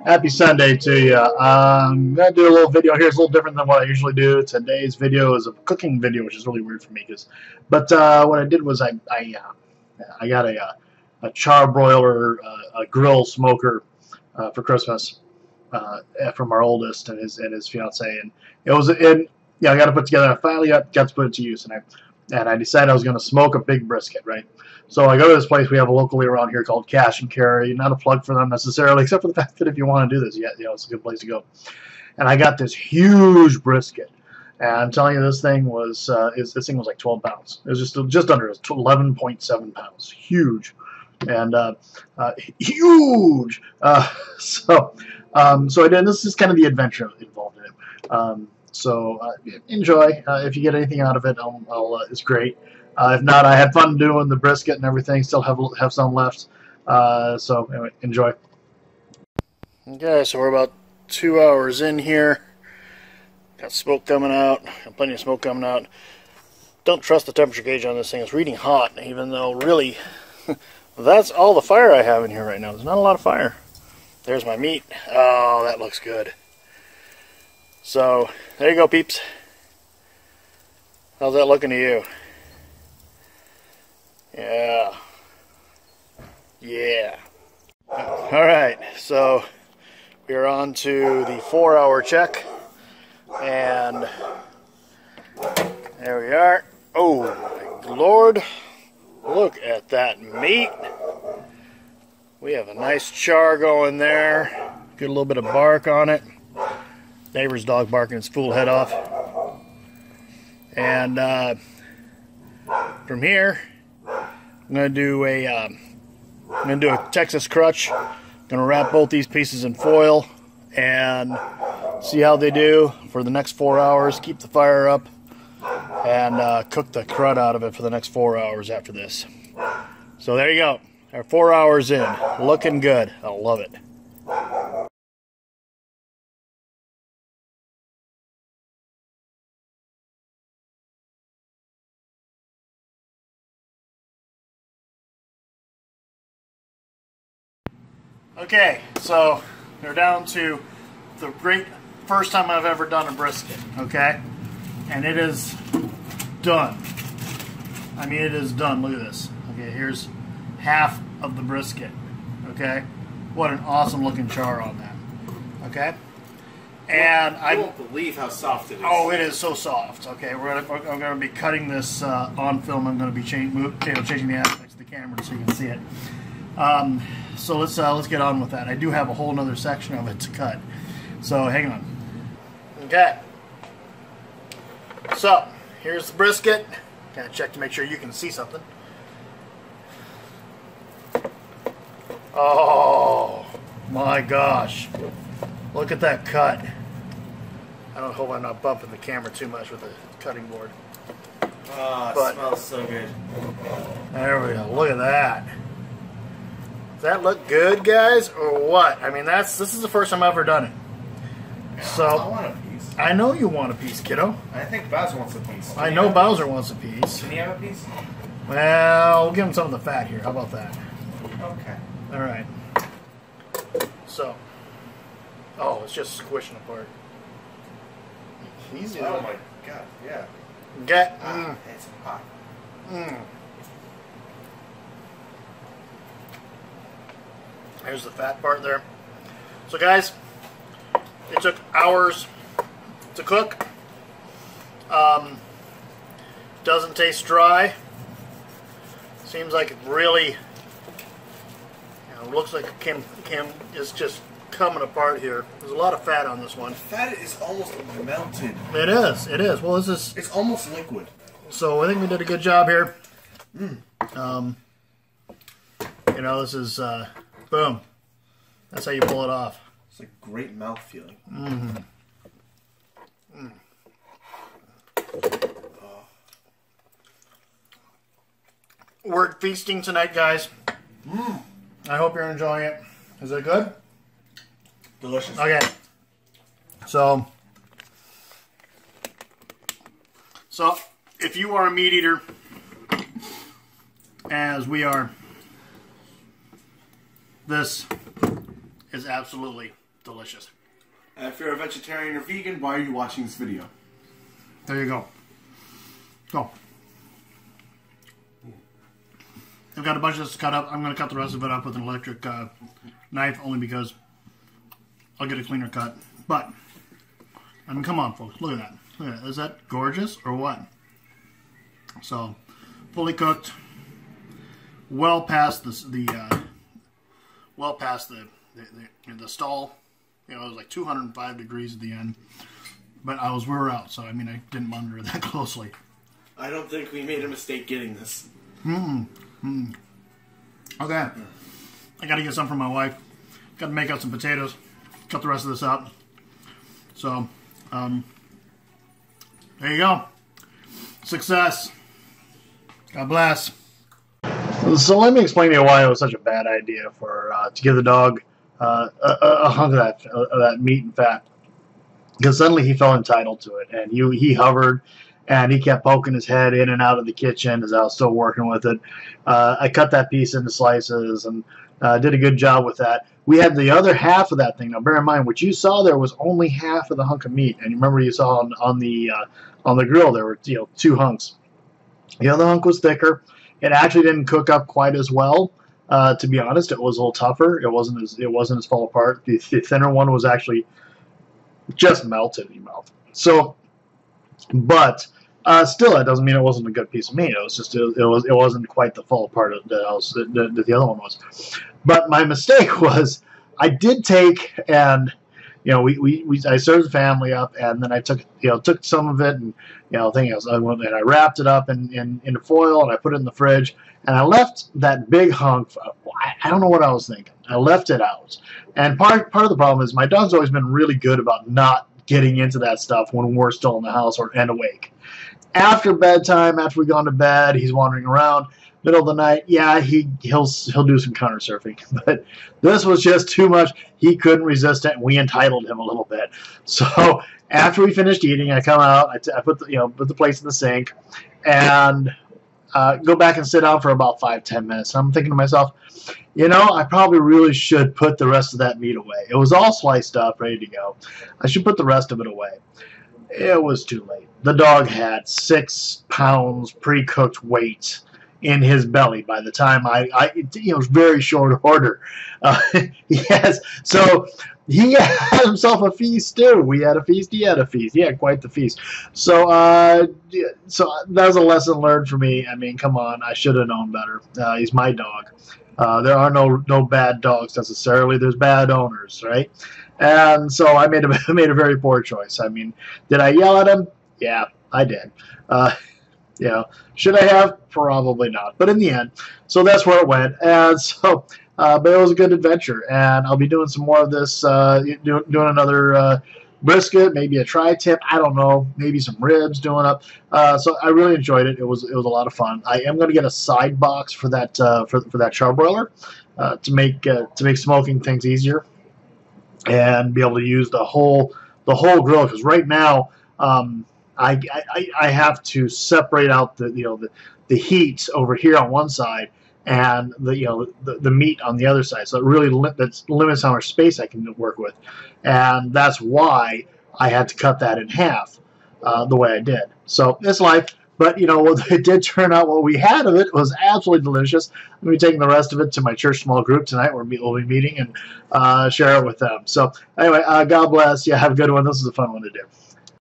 Happy Sunday to you. I'm going to do a little video here. It's a little different than what I usually do. Today's video is a cooking video, which is really weird for me. But what I did was I got a Char Broiler a grill smoker for Christmas from our oldest and his fiance, and it was I got to put together. I finally got to put it to use, and I decided I was going to smoke a big brisket, right? So I go to this place we have locally around here called Cash and Carry. Not a plug for them necessarily, except for the fact that if you want to do this, it's a good place to go. And I got this huge brisket, and I'm telling you, this thing was this thing was like 12 pounds. It was just under 11.7 pounds, huge, and huge. So I did. This is kind of the adventure involved in it. So enjoy. If you get anything out of it, it's great. If not, I had fun doing the brisket and everything. Still have some left. So anyway, enjoy. Okay, so we're about 2 hours in here. Got smoke coming out. Got plenty of smoke coming out. Don't trust the temperature gauge on this thing. It's reading hot, even though really that's all the fire I have in here right now. There's not a lot of fire. There's my meat. Oh, that looks good. So there you go, peeps. How's that looking to you? Yeah. Yeah. Alright, so we're on to the 4-hour check. And there we are. Oh my Lord. Look at that meat. We have a nice char going there. Get a little bit of bark on it. Neighbor's dog barking its fool head off. And from here, I'm gonna do a Texas crutch. Gonna wrap both these pieces in foil and see how they do for the next 4 hours. Keep the fire up and cook the crud out of it for the next 4 hours after this. So there you go. Our 4 hours in, looking good. I love it. Okay, so we're down to the great first time I've ever done a brisket, okay? And it is done. I mean, it is done. Look at this. Okay, here's half of the brisket, okay? What an awesome looking char on that, okay? And I won't believe how soft it is. Oh, it is so soft. Okay, I'm going to be cutting this on film. I'm going to be changing the aspects of the camera so you can see it. So let's get on with that. I do have a whole nother section of it to cut. So hang on. Okay. So here's the brisket. Kind of check to make sure you can see something. Oh my gosh. Look at that cut. I don't hope I'm not bumping the camera too much with the cutting board. Oh, it smells so good. There we go. Look at that. Does that look good, guys, or what? I mean, this is the first time I've ever done it. Yeah, so I want a piece. I know you want a piece, kiddo. I think Bowser wants a piece. I know Bowser wants a piece. Can he have a piece? Well, we'll give him some of the fat here. How about that? Okay. All right. So, oh, it's just squishing apart. Easy. Oh my God! Yeah. Get. It's hot. Here's the fat part there. So guys, it took hours to cook. Doesn't taste dry. Seems like it really, looks like it is just coming apart here. There's a lot of fat on this one. The fat is almost melted. It is. It is. Well, It's almost liquid. So I think we did a good job here. This is boom. That's how you pull it off. It's a great mouth feeling. We're feasting tonight, guys. I hope you're enjoying it. Is it good? Delicious. Okay. So if you are a meat eater, as we are, this is absolutely delicious. And if you're a vegetarian or vegan, why are you watching this video? There you go. So, I've got a bunch of this to cut up. I'm going to cut the rest of it up with an electric knife, only because I'll get a cleaner cut. But, I mean, come on, folks. Look at that. Look at that. Is that gorgeous or what? So, fully cooked. Well past the stall. You know, it was like 205 degrees at the end. But we were out, so I mean, I didn't monitor it that closely. I don't think we made a mistake getting this. Okay. I got to get some for my wife. Got to make out some potatoes. Cut the rest of this up. So, there you go. Success. God bless. So let me explain to you why it was such a bad idea to give the dog a hunk of that meat and fat. Because suddenly he felt entitled to it, and he hovered, and he kept poking his head in and out of the kitchen as I was still working with it. I cut that piece into slices and did a good job with that. We had the other half of that thing. Now, bear in mind, what you saw there was only half of the hunk of meat, and remember you saw on the grill there were 2 hunks. The other hunk was thicker. It actually didn't cook up quite as well. To be honest, it was a little tougher. It wasn't as fall apart. The thinner one was actually just melted in your mouth. So, but still, that doesn't mean it wasn't a good piece of meat. It was just it wasn't quite the fall apart that the other one was. But my mistake was I did take and I served the family up, and then I took some of it and I went and I wrapped it up in foil and I put it in the fridge, and I left that big hunk. I don't know what I was thinking. I left it out. And part of the problem is my dog's always been really good about not getting into that stuff when we're still in the house and awake. After bedtime, after we've gone to bed, he's wandering around. Middle of the night, yeah, he'll do some counter surfing. But this was just too much. He couldn't resist it, and we entitled him a little bit. So after we finished eating, I come out, I put the plates in the sink, and go back and sit down for about 5-10 minutes. And I'm thinking to myself, I probably really should put the rest of that meat away. It was all sliced up, ready to go. I should put the rest of it away. It was too late. The dog had 6 pounds pre-cooked weight in his belly by the time it was very short order. Yes, so he had himself a feast too. We had a feast. He had a feast. He had quite the feast. So that was a lesson learned for me. I mean, come on, I should have known better. He's my dog. There are no bad dogs necessarily. There's bad owners, right? And so I made a very poor choice. I mean, did I yell at him? Yeah, I did. Should I have? Probably not. But in the end, so that's where it went. And so, but it was a good adventure. And I'll be doing some more of this, doing another brisket, maybe a tri-tip. I don't know, maybe some ribs doing up. So I really enjoyed it. It was a lot of fun. I am going to get a side box for that for that Char Broiler to make smoking things easier and be able to use the whole grill, because right now. I have to separate out the heat over here on one side and the meat on the other side. So it really limits how much space I can work with, and that's why I had to cut that in half the way I did. So it's life, but it did turn out what we had of it was absolutely delicious. I'm going to be taking the rest of it to my church small group tonight. We'll be meeting and share it with them. So anyway, God bless. Yeah, have a good one. This is a fun one to do.